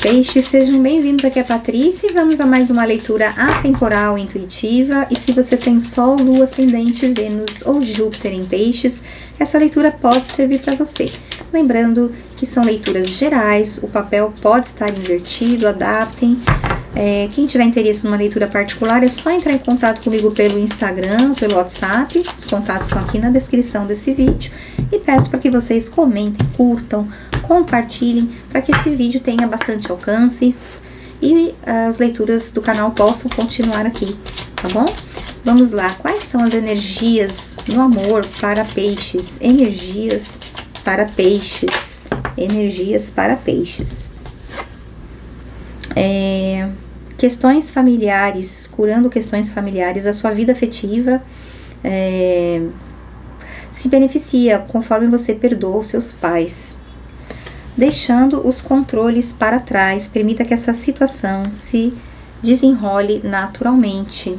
Peixes, sejam bem-vindos, aqui é a Patrícia e vamos a mais uma leitura atemporal intuitiva. E se você tem Sol, Lua, Ascendente, Vênus ou Júpiter em Peixes, essa leitura pode servir para você. Lembrando que são leituras gerais, o papel pode estar invertido, adaptem. Quem tiver interesse numa leitura particular é só entrar em contato comigo pelo Instagram, pelo WhatsApp. Os contatos estão aqui na descrição desse vídeo. E peço para que vocês comentem, curtam, compartilhem, para que esse vídeo tenha bastante alcance e as leituras do canal possam continuar aqui, tá bom? Vamos lá, quais são as energias no amor para peixes? Energias para peixes. Energias para peixes. Questões familiares, curando questões familiares, a sua vida afetiva se beneficia conforme você perdoa os seus pais. Deixando os controles para trás, permita que essa situação se desenrole naturalmente.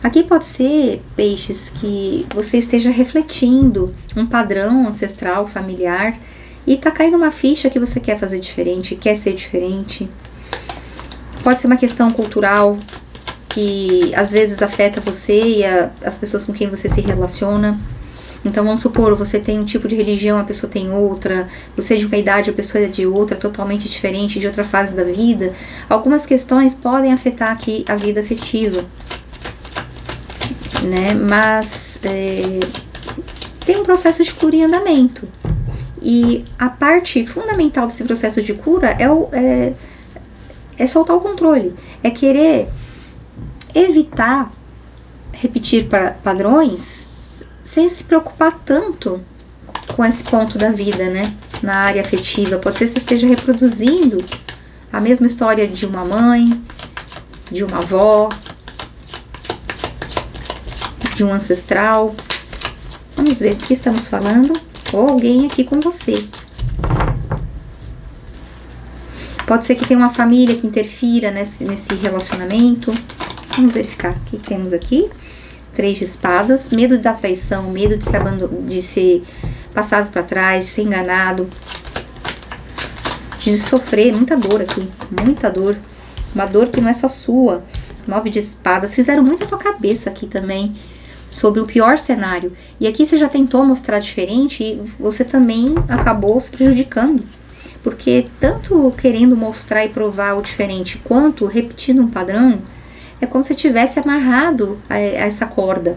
Aqui pode ser, peixes, que você esteja refletindo um padrão ancestral, familiar, e tá caindo uma ficha que você quer fazer diferente, quer ser diferente. Pode ser uma questão cultural que às vezes afeta você e as pessoas com quem você se relaciona. Então, vamos supor, você tem um tipo de religião, a pessoa tem outra, você é de uma idade, a pessoa é de outra, totalmente diferente, de outra fase da vida. Algumas questões podem afetar aqui a vida afetiva, né? Mas tem um processo de cura em andamento. E a parte fundamental desse processo de cura é soltar o controle, é querer evitar repetir padrões sem se preocupar tanto com esse ponto da vida, né? Na área afetiva. Pode ser que você esteja reproduzindo a mesma história de uma mãe, de uma avó, de um ancestral. Vamos ver o que estamos falando. Ou alguém aqui com você. Pode ser que tenha uma família que interfira nesse relacionamento. Vamos verificar o que temos aqui. 3 de espadas, medo da traição, medo de ser passado para trás, de ser enganado, de sofrer, muita dor aqui, muita dor, uma dor que não é só sua. 9 de espadas, fizeram muito a tua cabeça aqui também, sobre o pior cenário, e aqui você já tentou mostrar diferente e você também acabou se prejudicando, porque tanto querendo mostrar e provar o diferente, quanto repetindo um padrão, é como se tivesse amarrado a essa corda,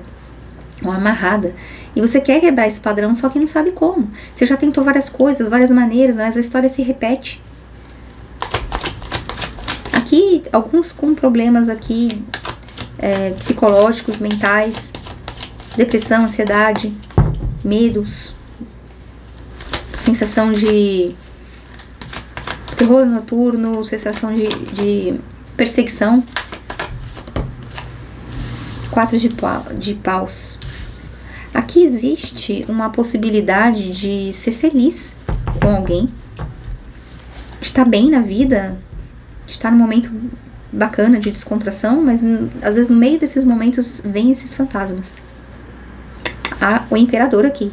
ou amarrada. E você quer quebrar esse padrão, só que não sabe como. Você já tentou várias coisas, várias maneiras, mas a história se repete. Aqui, alguns com problemas aqui, psicológicos, mentais, depressão, ansiedade, medos, sensação de terror noturno, sensação de perseguição. 4 de paus. Aqui existe uma possibilidade de ser feliz com alguém, de estar bem na vida, de estar num momento bacana de descontração, mas às vezes no meio desses momentos vem esses fantasmas. O imperador aqui.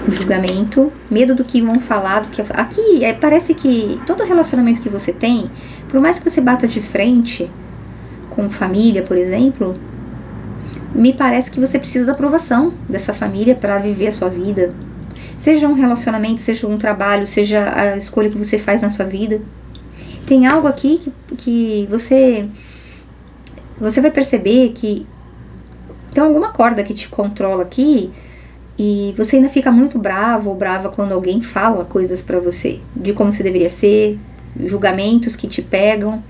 O julgamento, medo do que vão falar, aqui parece que todo relacionamento que você tem, por mais que você bata de frente com família, por exemplo, me parece que você precisa da aprovação dessa família para viver a sua vida. Seja um relacionamento, seja um trabalho, seja a escolha que você faz na sua vida. Tem algo aqui que você vai perceber que tem alguma corda que te controla aqui e você ainda fica muito bravo ou brava quando alguém fala coisas para você, de como você deveria ser, julgamentos que te pegam.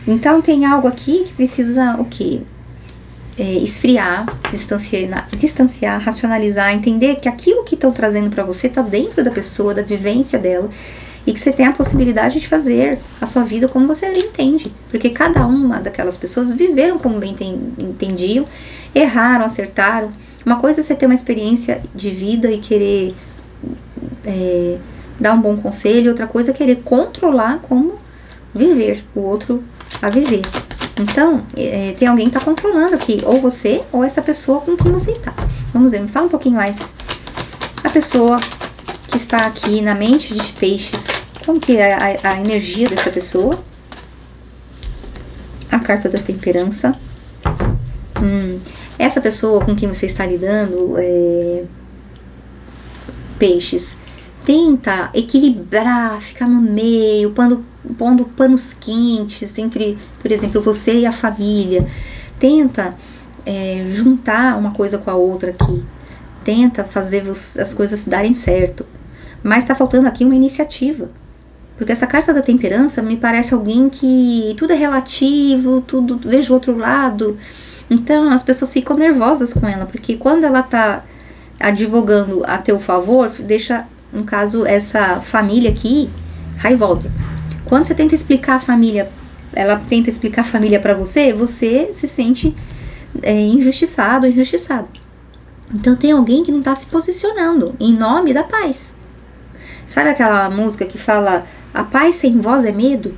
Então tem algo aqui que precisa o quê? Esfriar, distanciar, racionalizar, entender que aquilo que estão trazendo para você está dentro da pessoa, da vivência dela, e que você tem a possibilidade de fazer a sua vida como você entende, porque cada uma daquelas pessoas viveram como bem entendiam, erraram, acertaram. Uma coisa é você ter uma experiência de vida e querer dar um bom conselho, outra coisa é querer controlar como viver o outro a viver. Então, tem alguém que está controlando aqui, ou você, ou essa pessoa com quem você está. Vamos ver, me fala um pouquinho mais. A pessoa que está aqui na mente de peixes, Como que é a energia dessa pessoa? A carta da temperança. Essa pessoa com quem você está lidando, peixes, tenta equilibrar, ficar no meio, pondo panos quentes entre, por exemplo, você e a família. Tenta juntar uma coisa com a outra aqui. Tenta fazer as coisas darem certo. Mas está faltando aqui uma iniciativa. Porque essa carta da temperança me parece alguém que tudo é relativo, tudo vejo o outro lado. Então as pessoas ficam nervosas com ela, porque quando ela tá advogando a teu favor, deixa, no caso, essa família aqui raivosa. Quando você tenta explicar a família, ela tenta explicar a família pra você, você se sente injustiçado, injustiçado. Então tem alguém que não tá se posicionando em nome da paz. Sabe aquela música que fala a paz sem voz é medo?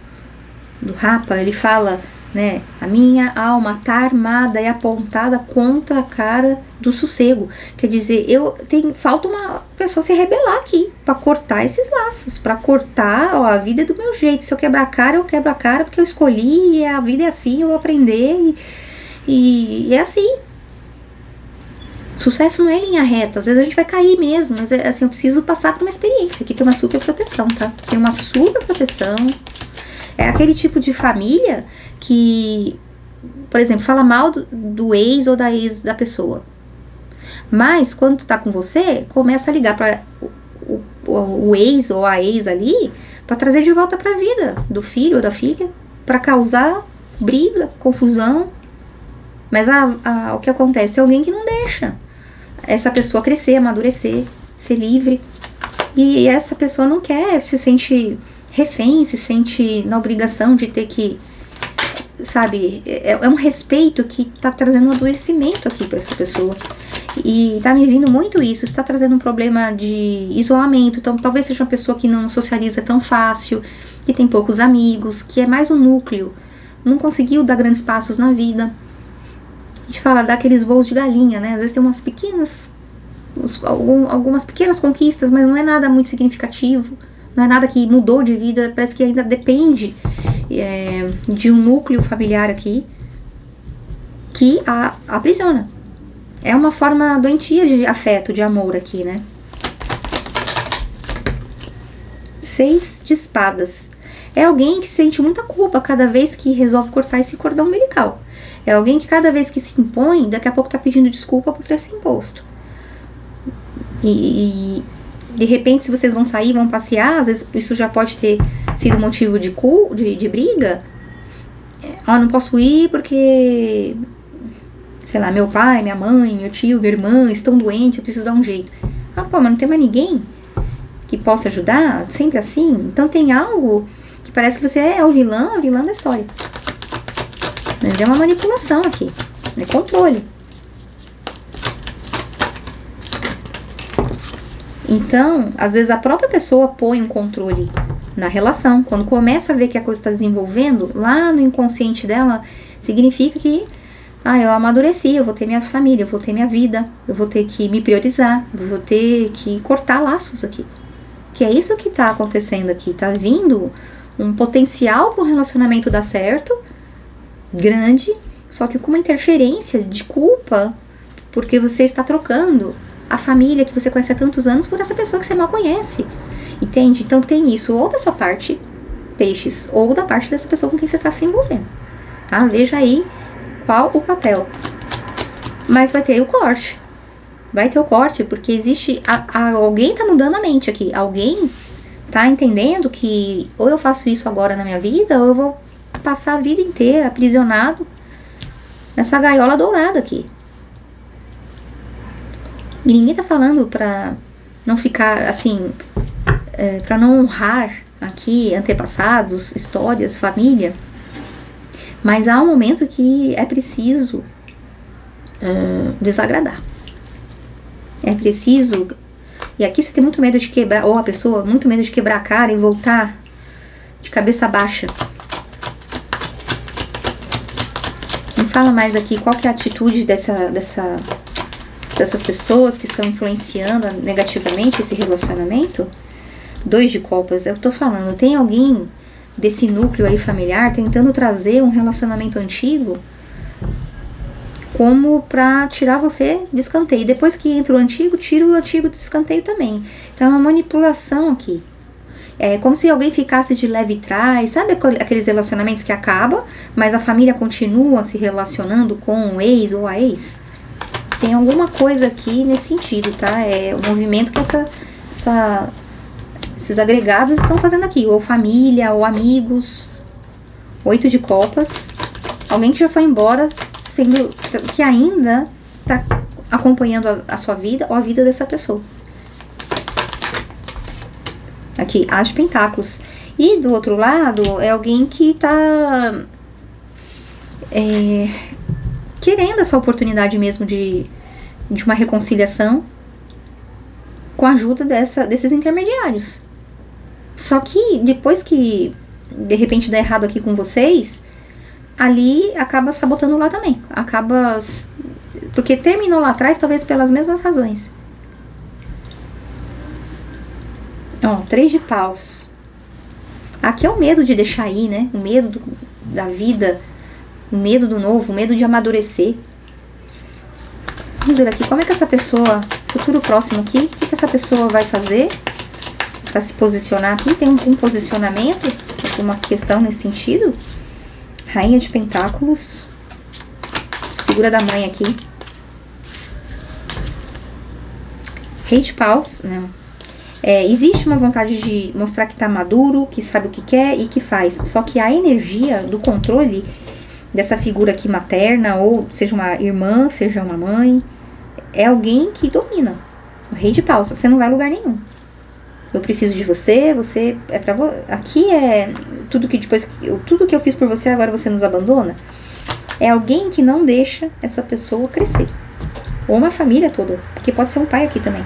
Do Rapa, ele fala, né? A minha alma tá armada e apontada contra a cara do sossego. Quer dizer, falta uma pessoa se rebelar aqui pra cortar esses laços, pra cortar, a vida é do meu jeito. Se eu quebrar a cara, eu quebro a cara porque eu escolhi e a vida é assim, eu vou aprender e é assim. Sucesso não é linha reta, às vezes a gente vai cair mesmo, mas assim, eu preciso passar por uma experiência. Aqui tem uma super proteção, tá? Tem uma super proteção. É aquele tipo de família que, por exemplo, fala mal do ex ou da ex da pessoa. Mas quando tu tá com você, começa a ligar para o ex ou a ex ali para trazer de volta pra vida do filho ou da filha, para causar briga, confusão. Mas o que acontece é alguém que não deixa essa pessoa crescer, amadurecer, ser livre. E essa pessoa não quer, se sente refém, se sente na obrigação de ter que, sabe, é um respeito que tá trazendo um adoecimento aqui pra essa pessoa. E tá me vindo muito isso, está trazendo um problema de isolamento. Então talvez seja uma pessoa que não socializa tão fácil, que tem poucos amigos, que é mais um núcleo, não conseguiu dar grandes passos na vida. A gente fala daqueles voos de galinha, né? Às vezes tem umas pequenas, algumas pequenas conquistas, mas não é nada muito significativo, não é nada que mudou de vida, parece que ainda depende de um núcleo familiar aqui que a aprisiona. É uma forma doentia de afeto, de amor aqui, né? 6 de espadas. É alguém que sente muita culpa cada vez que resolve cortar esse cordão umbilical. É alguém que cada vez que se impõe, daqui a pouco tá pedindo desculpa por ter se imposto. E de repente, se vocês vão sair, vão passear, às vezes isso já pode ter sido motivo de briga. Não posso ir porque, sei lá, meu pai, minha mãe, meu tio, minha irmã estão doentes, eu preciso dar um jeito. Mas não tem mais ninguém que possa ajudar? Sempre assim? Então tem algo que parece que você é o vilão, a vilã da história. Mas é uma manipulação aqui, é controle. Então, às vezes a própria pessoa põe um controle na relação. Quando começa a ver que a coisa está desenvolvendo, lá no inconsciente dela, significa que eu amadureci, eu vou ter minha família, eu vou ter minha vida, eu vou ter que me priorizar, eu vou ter que cortar laços aqui. Que é isso que está acontecendo aqui. Tá vindo um potencial para um relacionamento dar certo, grande, só que com uma interferência de culpa, porque você está trocando a família que você conhece há tantos anos por essa pessoa que você mal conhece, entende? Então tem isso, ou da sua parte, peixes, ou da parte dessa pessoa com quem você está se envolvendo, tá? Veja aí qual o papel. Mas vai ter o corte, porque existe, alguém tá mudando a mente aqui, alguém tá entendendo que ou eu faço isso agora na minha vida, ou eu vou passar a vida inteira aprisionado nessa gaiola dourada aqui. E ninguém tá falando pra não ficar assim, pra não honrar aqui antepassados, histórias, família. Mas há um momento que é preciso desagradar. É preciso. E aqui você tem muito medo de quebrar, ou a pessoa, muito medo de quebrar a cara e voltar de cabeça baixa. Me fala mais aqui qual que é a atitude dessas pessoas que estão influenciando negativamente esse relacionamento. 2 de copas, eu tô falando, tem alguém desse núcleo aí familiar tentando trazer um relacionamento antigo como pra tirar você de escanteio. Depois que entra o antigo, tira o antigo do escanteio também. Então é uma manipulação aqui. É como se alguém ficasse de leve trás. Sabe aqueles relacionamentos que acabam, mas a família continua se relacionando com o ex ou a ex? Tem alguma coisa aqui nesse sentido, tá? É o movimento que esses agregados estão fazendo aqui. Ou família, ou amigos. 8 de copas. Alguém que já foi embora, que ainda tá acompanhando a sua vida ou a vida dessa pessoa. Aqui, As de Pentáculos. E do outro lado, é alguém que tá querendo essa oportunidade mesmo de uma reconciliação com a ajuda desses intermediários. Só que depois que de repente dá errado aqui com vocês, ali acaba sabotando lá também. Porque terminou lá atrás, talvez pelas mesmas razões. Ó, 3 de paus. Aqui é o medo de deixar ir, né? O medo da vida, o medo do novo, o medo de amadurecer. Vamos ver aqui, como é que essa pessoa, futuro próximo aqui, o que essa pessoa vai fazer para se posicionar aqui? Tem um posicionamento, uma questão nesse sentido. Rainha de Pentáculos. Figura da mãe aqui. Rei de paus, não. Existe uma vontade de mostrar que tá maduro, que sabe o que quer e que faz. Só que a energia do controle dessa figura aqui materna, ou seja uma irmã, seja uma mãe, é alguém que domina. O Rei de paus, você não vai a lugar nenhum. Eu preciso de você, você é pra você. Aqui é tudo que eu fiz por você, agora você nos abandona. É alguém que não deixa essa pessoa crescer. Ou uma família toda, porque pode ser um pai aqui também.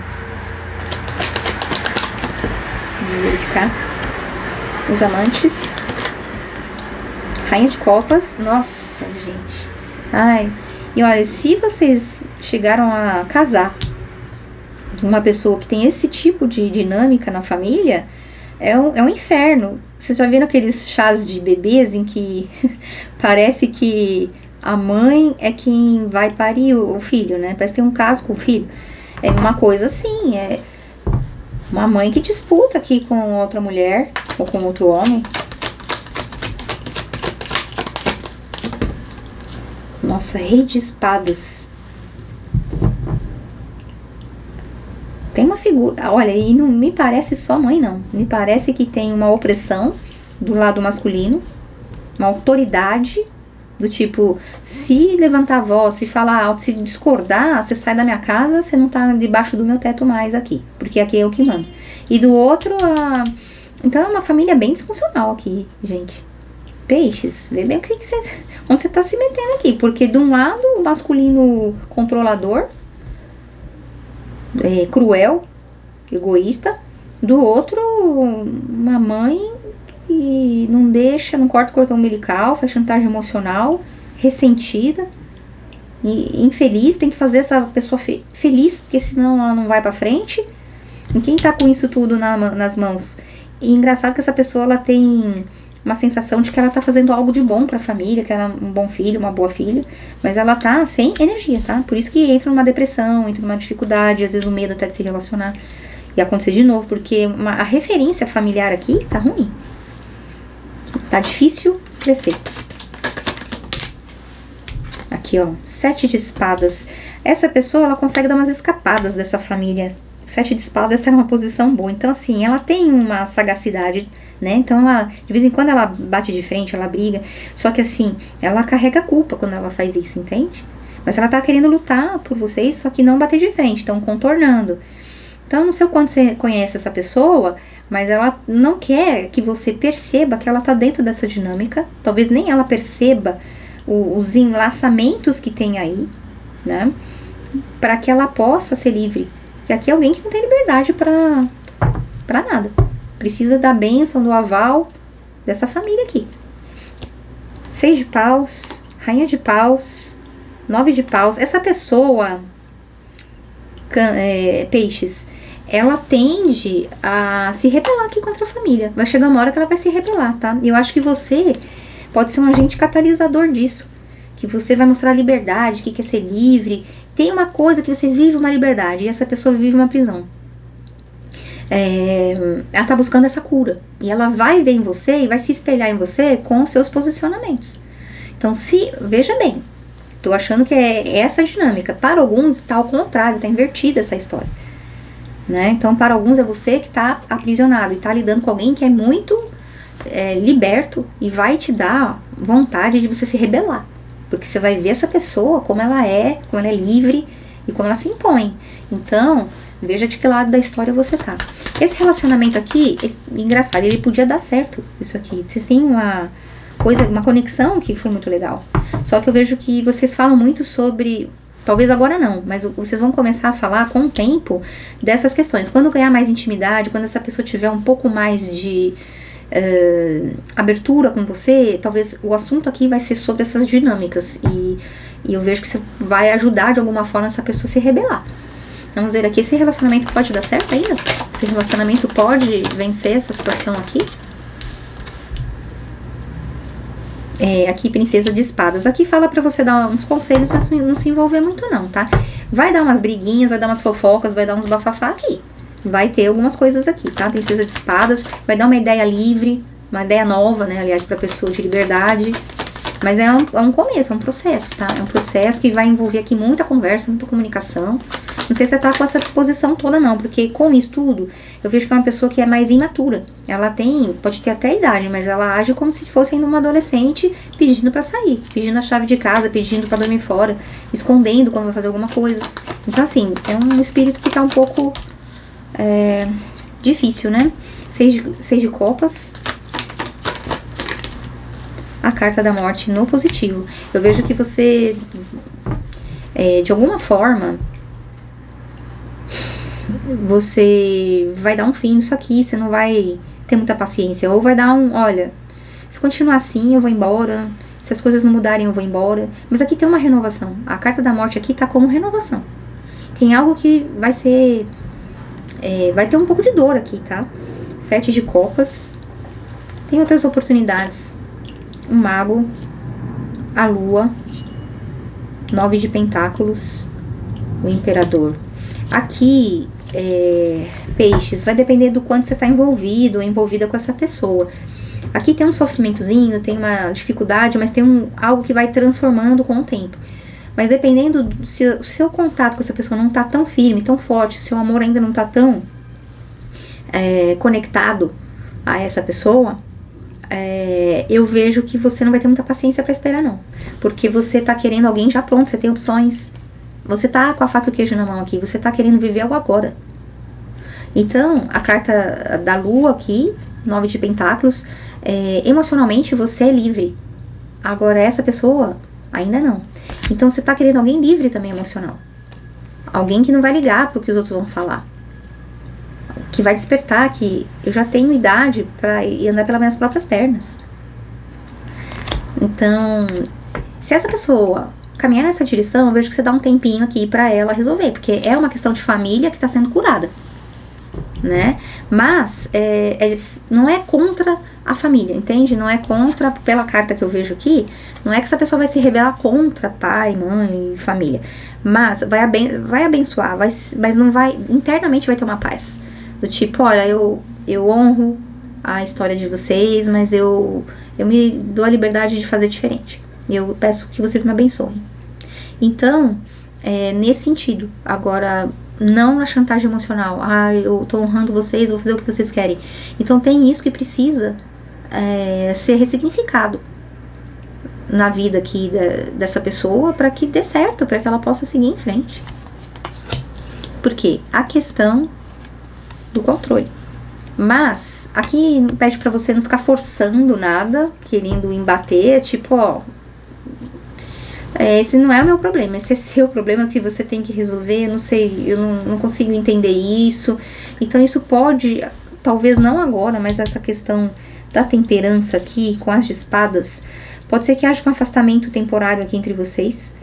Vamos verificar. Os amantes. Rainha de copas. Nossa, gente. Ai. E olha, se vocês chegaram a casar uma pessoa que tem esse tipo de dinâmica na família, é um inferno. Vocês já viram aqueles chás de bebês em que parece que a mãe é quem vai parir o filho, né? Parece que tem um caso com o filho. É uma coisa assim, é uma mãe que disputa aqui com outra mulher ou com outro homem. Nossa, Rei de espadas. Tem uma figura, olha, e não me parece só mãe, não. Me parece que tem uma opressão do lado masculino, uma autoridade, do tipo, se levantar a voz, se falar alto, se discordar, você sai da minha casa, você não tá debaixo do meu teto mais aqui, porque aqui é eu que mando. E do outro, então é uma família bem disfuncional aqui, gente. Peixes, vê bem onde você tá se metendo aqui, porque de um lado, o masculino controlador, cruel, egoísta, do outro uma mãe que não deixa, não corta o cordão umbilical, faz chantagem emocional, ressentida e infeliz, tem que fazer essa pessoa feliz, porque senão ela não vai pra frente. E quem tá com isso tudo nas mãos? E engraçado que essa pessoa, ela tem uma sensação de que ela tá fazendo algo de bom pra família, que ela é um bom filho, uma boa filha, mas ela tá sem energia, tá? Por isso que entra numa depressão, entra numa dificuldade, às vezes o medo até de se relacionar e acontecer de novo, porque a referência familiar aqui tá ruim. Tá difícil crescer. Aqui, ó, 7 de espadas. Essa pessoa, ela consegue dar umas escapadas dessa família. 7 de espadas tá numa posição boa. Então, assim, ela tem uma sagacidade, né? Então, ela, de vez em quando ela bate de frente, ela briga. Só que, assim, ela carrega a culpa quando ela faz isso, entende? Mas ela tá querendo lutar por vocês, só que não bater de frente, estão contornando. Então, não sei o quanto você conhece essa pessoa, mas ela não quer que você perceba que ela tá dentro dessa dinâmica. Talvez nem ela perceba os enlaçamentos que tem aí, né? Para que ela possa ser livre. Porque aqui é alguém que não tem liberdade pra nada. Precisa da bênção, do aval dessa família aqui. 6 de paus, rainha de paus, 9 de paus. Essa pessoa, peixes, ela tende a se rebelar aqui contra a família. Vai chegar uma hora que ela vai se rebelar, tá? E eu acho que você pode ser um agente catalisador disso. Que você vai mostrar liberdade, o que é ser livre. Tem uma coisa que você vive uma liberdade e essa pessoa vive uma prisão. Ela tá buscando essa cura. E ela vai ver em você e vai se espelhar em você com os seus posicionamentos. Então, veja bem, tô achando que é essa dinâmica. Para alguns está ao contrário, tá invertida essa história. Né? Então, para alguns é você que tá aprisionado e tá lidando com alguém que é muito liberto e vai te dar vontade de você se rebelar. Porque você vai ver essa pessoa como ela é livre e como ela se impõe. Então, veja de que lado da história você tá. Esse relacionamento aqui, engraçado, ele podia dar certo, isso aqui. Vocês têm uma conexão que foi muito legal. Só que eu vejo que vocês falam muito sobre, talvez agora não, mas vocês vão começar a falar com o tempo dessas questões. Quando ganhar mais intimidade, quando essa pessoa tiver um pouco mais de abertura com você, talvez o assunto aqui vai ser sobre essas dinâmicas. E eu vejo que você vai ajudar de alguma forma essa pessoa a se rebelar. Vamos ver aqui, esse relacionamento pode dar certo ainda? Esse relacionamento pode vencer essa situação aqui? Aqui, princesa de espadas. Aqui fala pra você dar uns conselhos, mas não se envolver muito não, tá? Vai dar umas briguinhas, vai dar umas fofocas, vai dar uns bafafá aqui. Vai ter algumas coisas aqui, tá? Princesa de espadas, vai dar uma ideia livre, uma ideia nova, né? Aliás, pra pessoa de liberdade. Mas é um começo, é um processo, tá? É um processo que vai envolver aqui muita conversa, muita comunicação. Não sei se você tá com essa disposição toda não, porque com isso tudo, eu vejo que é uma pessoa que é mais imatura. Ela pode ter até idade, mas ela age como se fosse ainda uma adolescente pedindo pra sair, pedindo a chave de casa, pedindo pra dormir fora, escondendo quando vai fazer alguma coisa. Então assim, é um espírito que tá um pouco difícil, né? 6 de copas. A carta da morte no positivo. Eu vejo que você, de alguma forma, você vai dar um fim nisso aqui, você não vai ter muita paciência. Ou vai dar olha, se continuar assim, eu vou embora. Se as coisas não mudarem, eu vou embora. Mas aqui tem uma renovação. A carta da morte aqui tá como renovação. Tem algo que vai ser... vai ter um pouco de dor aqui, tá? 7 de copas. Tem outras oportunidades. Um mago, a lua, 9 de pentáculos, o imperador. Aqui, peixes, vai depender do quanto você está envolvido ou envolvida com essa pessoa. Aqui tem um sofrimentozinho, tem uma dificuldade, mas tem algo que vai transformando com o tempo. Mas dependendo, se o seu contato com essa pessoa não está tão firme, tão forte, o seu amor ainda não está tão conectado a essa pessoa, eu vejo que você não vai ter muita paciência pra esperar não, porque você tá querendo alguém já pronto, você tem opções, você tá com a faca e o queijo na mão aqui, você tá querendo viver algo agora. Então, a carta da lua aqui, 9 de pentáculos, emocionalmente você é livre, agora essa pessoa ainda não. Então você tá querendo alguém livre também emocional, alguém que não vai ligar pro que os outros vão falar, que vai despertar que eu já tenho idade para andar pelas minhas próprias pernas. Então, se essa pessoa caminhar nessa direção, eu vejo que você dá um tempinho aqui para ela resolver, porque é uma questão de família que está sendo curada, né? Mas não é contra a família, entende? Não é contra, pela carta que eu vejo aqui, não é que essa pessoa vai se rebelar contra pai, mãe e família, mas vai abençoar, mas não vai, internamente vai ter uma paz. Do tipo, olha, eu honro a história de vocês, mas eu me dou a liberdade de fazer diferente. Eu peço que vocês me abençoem. Então, nesse sentido. Agora, não na chantagem emocional. Eu tô honrando vocês, vou fazer o que vocês querem. Então, tem isso que precisa ser ressignificado na vida aqui dessa pessoa para que dê certo, para que ela possa seguir em frente. Porque a questão do controle. Mas aqui pede pra você não ficar forçando nada, querendo embater, tipo, esse não é o meu problema, esse é seu problema que você tem que resolver, eu não sei, eu não consigo entender isso. Então isso pode, talvez não agora, mas essa questão da temperança aqui, com as de espadas, pode ser que haja um afastamento temporário aqui entre vocês,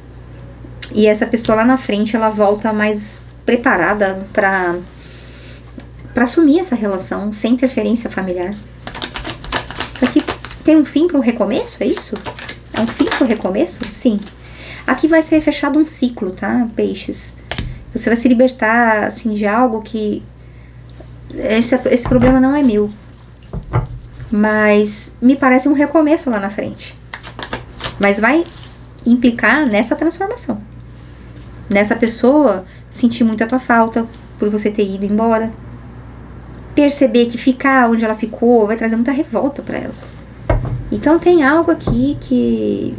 e essa pessoa lá na frente, ela volta mais preparada pra para assumir essa relação sem interferência familiar. Isso aqui tem um fim para um recomeço, é isso? É um fim para o recomeço? Sim. Aqui vai ser fechado um ciclo, tá, peixes? Você vai se libertar, assim, de algo que... Esse problema não é meu. Mas me parece um recomeço lá na frente. Mas vai implicar nessa transformação. Nessa pessoa sentir muito a tua falta por você ter ido embora. Perceber que ficar onde ela ficou vai trazer muita revolta pra ela. Então tem algo aqui que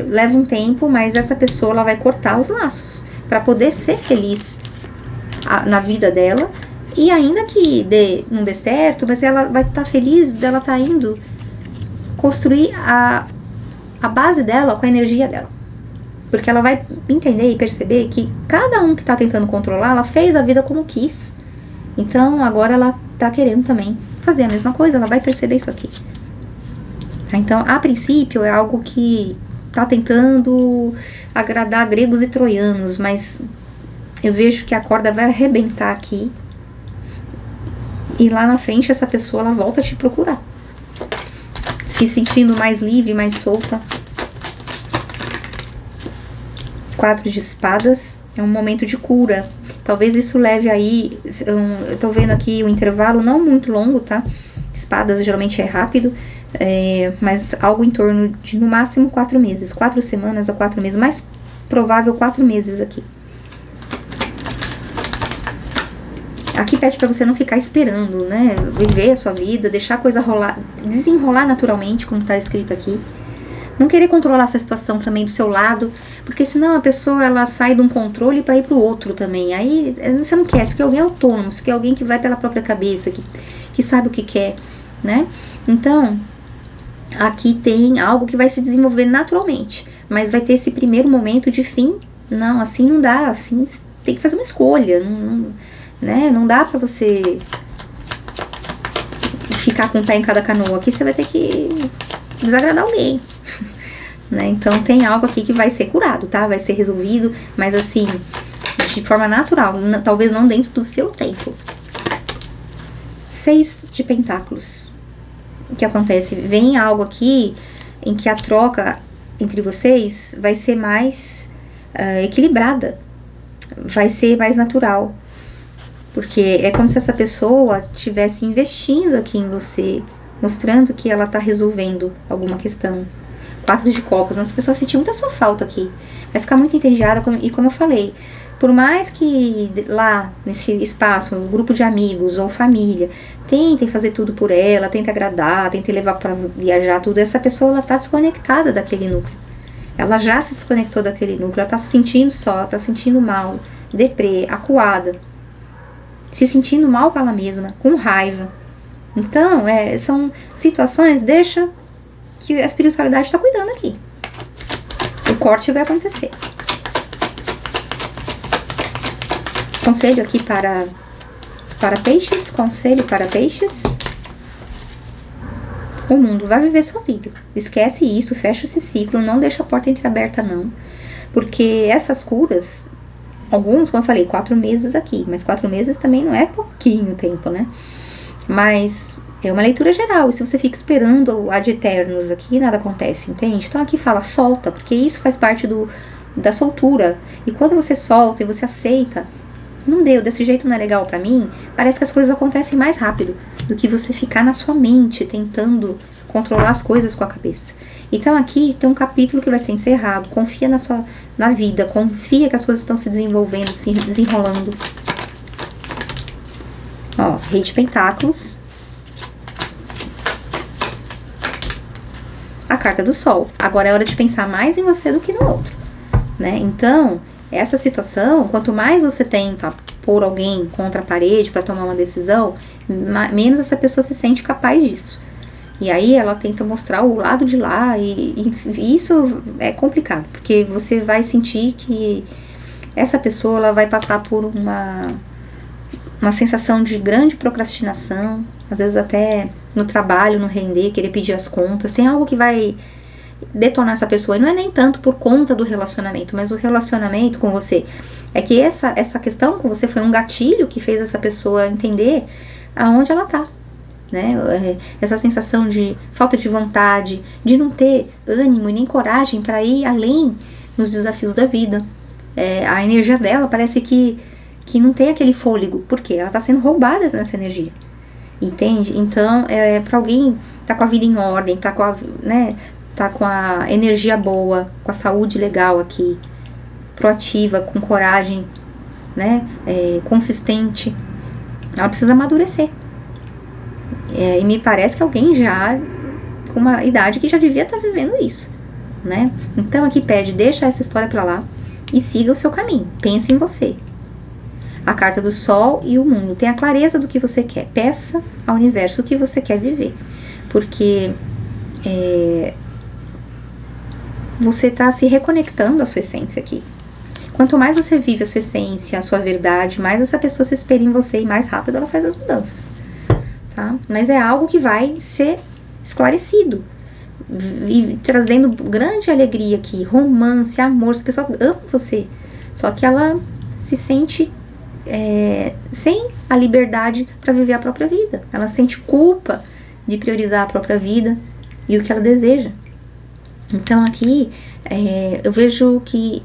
leva um tempo, mas essa pessoa ela vai cortar os laços para poder ser feliz na vida dela. E ainda que não dê certo, mas ela vai estar feliz dela estar indo construir a base dela com a energia dela. Porque ela vai entender e perceber que cada um que está tentando controlar, ela fez a vida como quis. Então agora ela está querendo também fazer a mesma coisa, ela vai perceber isso aqui. Então, a princípio, é algo que está tentando agradar gregos e troianos, mas eu vejo que a corda vai arrebentar aqui. E lá na frente, essa pessoa ela volta a te procurar. Se sentindo mais livre, mais solta. 4 de espadas é um momento de cura. Talvez isso leve aí... eu tô vendo aqui um intervalo não muito longo, tá? Espadas geralmente é rápido. Mas algo em torno de no máximo 4 meses, 4 semanas a 4 meses, mais provável 4 meses aqui. Aqui pede para você não ficar esperando, né? Viver a sua vida, deixar a coisa rolar, desenrolar naturalmente, como tá escrito aqui. Não querer controlar essa situação também do seu lado, porque senão a pessoa ela sai de um controle para ir pro outro também. Aí você não quer, você quer alguém autônomo, você quer alguém que vai pela própria cabeça, que sabe o que quer, né? Então, aqui tem algo que vai se desenvolver naturalmente, mas vai ter esse primeiro momento de fim. Não, assim não dá, assim tem que fazer uma escolha, né? Não dá pra você ficar com o pé em cada canoa. Aqui você vai ter que desagradar alguém, né? Então tem algo aqui que vai ser curado, tá? Vai ser resolvido, mas assim, de forma natural, talvez não dentro do seu tempo. 6 de pentáculos. O que acontece? Vem algo aqui em que a troca entre vocês vai ser mais equilibrada, vai ser mais natural, porque é como se essa pessoa estivesse investindo aqui em você, mostrando que ela está resolvendo alguma questão. 4 de copas, as pessoas sentem muita sua falta aqui, vai ficar muito entediada, e como eu falei, por mais que lá nesse espaço, um grupo de amigos ou família tentem fazer tudo por ela, tentem agradar, tentem levar para viajar, tudo, essa pessoa ela está desconectada daquele núcleo. Ela já se desconectou daquele núcleo, ela está se sentindo só, está se sentindo mal, deprê, acuada, se sentindo mal com ela mesma, com raiva. Então, são situações, deixa que a espiritualidade está cuidando aqui. O corte vai acontecer. Conselho aqui para peixes, conselho para peixes. O mundo vai viver sua vida. Esquece isso, fecha esse ciclo, não deixa a porta entreaberta não. Porque essas curas, alguns, como eu falei, 4 meses aqui, mas 4 meses também não é pouquinho tempo, né? Mas é uma leitura geral, e se você fica esperando ad eternos aqui, nada acontece, entende? Então aqui fala, solta, porque isso faz parte da soltura. E quando você solta e você aceita, não deu, desse jeito não é legal pra mim, parece que as coisas acontecem mais rápido do que você ficar na sua mente tentando controlar as coisas com a cabeça. Então aqui tem um capítulo que vai ser encerrado. Confia na vida, confia que as coisas estão se desenvolvendo, se desenrolando. Ó, Rei de Pentáculos. A carta do Sol. Agora é hora de pensar mais em você do que no outro, né? Então, essa situação, quanto mais você tenta pôr alguém contra a parede para tomar uma decisão, menos essa pessoa se sente capaz disso. E aí ela tenta mostrar o lado de lá e isso é complicado, porque você vai sentir que essa pessoa ela vai passar por uma sensação de grande procrastinação, às vezes até no trabalho, no render, querer pedir as contas. Tem algo que vai detonar essa pessoa. E não é nem tanto por conta do relacionamento, mas o relacionamento com você. É que essa questão com você foi um gatilho que fez essa pessoa entender aonde ela tá, né? Essa sensação de falta de vontade, de não ter ânimo e nem coragem para ir além nos desafios da vida. A energia dela parece que não tem aquele fôlego, porque ela tá sendo roubada nessa energia, entende? Então, para alguém tá com a vida em ordem, tá com a energia boa, com a saúde legal aqui, proativa, com coragem, né? Consistente, ela precisa amadurecer. E me parece que alguém já com uma idade que já devia estar vivendo isso, né? Então aqui pede, deixa essa história pra lá e siga o seu caminho, pense em você. A carta do Sol e o Mundo, tenha clareza do que você quer, peça ao universo o que você quer viver, porque você está se reconectando à sua essência aqui. Quanto mais você vive a sua essência, a sua verdade, mais essa pessoa se espelha em você e mais rápido ela faz as mudanças, tá? Mas é algo que vai ser esclarecido e trazendo grande alegria aqui, romance, amor. Essa pessoa ama você, só que ela se sente sem a liberdade para viver a própria vida. Ela sente culpa de priorizar a própria vida e o que ela deseja. Então aqui eu vejo que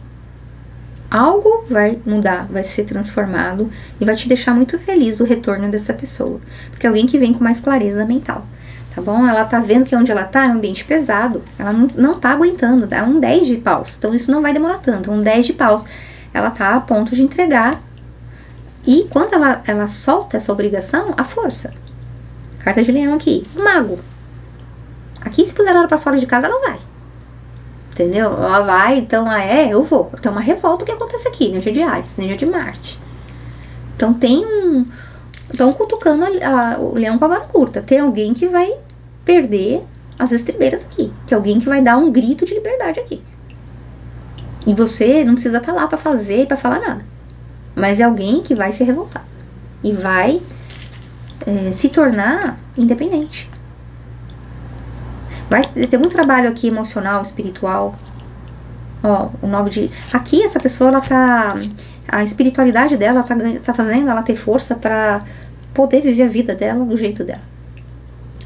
algo vai mudar, vai ser transformado e vai te deixar muito feliz o retorno dessa pessoa, porque é alguém que vem com mais clareza mental, tá bom? Ela tá vendo que onde ela tá é um ambiente pesado, ela não tá aguentando, é um 10 de paus, então isso não vai demorar tanto, um 10 de paus, ela tá a ponto de entregar, e quando ela solta essa obrigação, a força. Carta de Leão aqui, o Mago. Aqui se puser ela pra fora de casa, ela vai. Entendeu? Ela vai, então eu vou. Tem uma revolta que acontece aqui, energia de Ares, energia de Marte. Então estão cutucando o leão com a vara curta. Tem alguém que vai perder as estribeiras aqui. Tem alguém que vai dar um grito de liberdade aqui. E você não precisa estar lá pra fazer, pra falar nada. Mas é alguém que vai se revoltar. E vai se tornar independente. Vai ter muito trabalho aqui emocional, espiritual. O 9 de... Aqui essa pessoa, ela tá... A espiritualidade dela tá fazendo ela ter força pra poder viver a vida dela do jeito dela.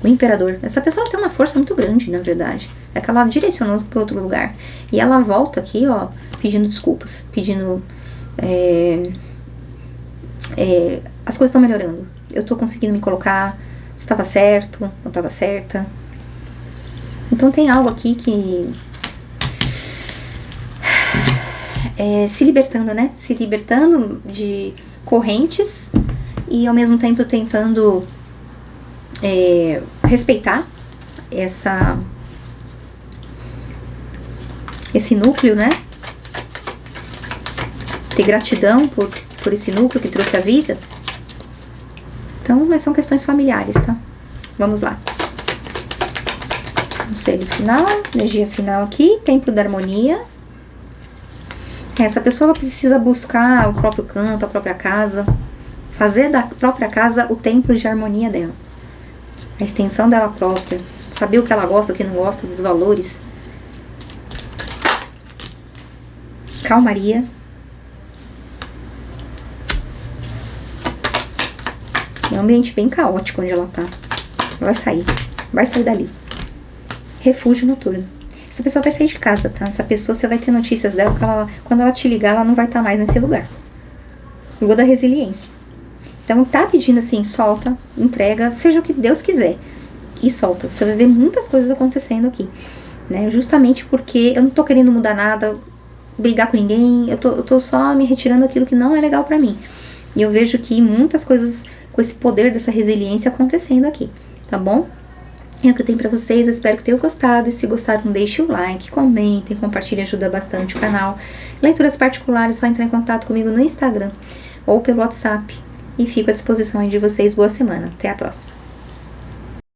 O Imperador. Essa pessoa tem uma força muito grande, na verdade. É que ela direcionou para outro lugar. E ela volta aqui, pedindo desculpas. Pedindo... as coisas estão melhorando. Eu tô conseguindo me colocar. Se estava certo, não estava certa. Então tem algo aqui que se libertando, né? Se libertando de correntes e ao mesmo tempo tentando respeitar esse núcleo, né? Ter gratidão por esse núcleo que trouxe a vida. Então, mas são questões familiares, tá? Vamos lá. Conselho final, energia final aqui, Templo da Harmonia. Essa pessoa precisa buscar o próprio canto, a própria casa, fazer da própria casa o templo de harmonia dela, a extensão dela própria, saber o que ela gosta, o que não gosta, dos valores. Calmaria. É um ambiente bem caótico onde ela tá. Ela vai sair dali. Refúgio noturno. Essa pessoa vai sair de casa, tá? Essa pessoa, você vai ter notícias dela, quando ela te ligar, ela não vai estar mais nesse lugar. Eu vou da resiliência. Então, tá pedindo assim, solta, entrega, seja o que Deus quiser. E solta. Você vai ver muitas coisas acontecendo aqui, né? Justamente porque eu não tô querendo mudar nada, brigar com ninguém, eu tô só me retirando aquilo que não é legal pra mim. E eu vejo que muitas coisas com esse poder dessa resiliência acontecendo aqui, tá bom? É o que eu tenho pra vocês, eu espero que tenham gostado. E se gostaram, deixe o like, comentem, compartilhem, ajuda bastante o canal. Leituras particulares, só entrar em contato comigo no Instagram ou pelo WhatsApp. E fico à disposição aí de vocês. Boa semana, até a próxima.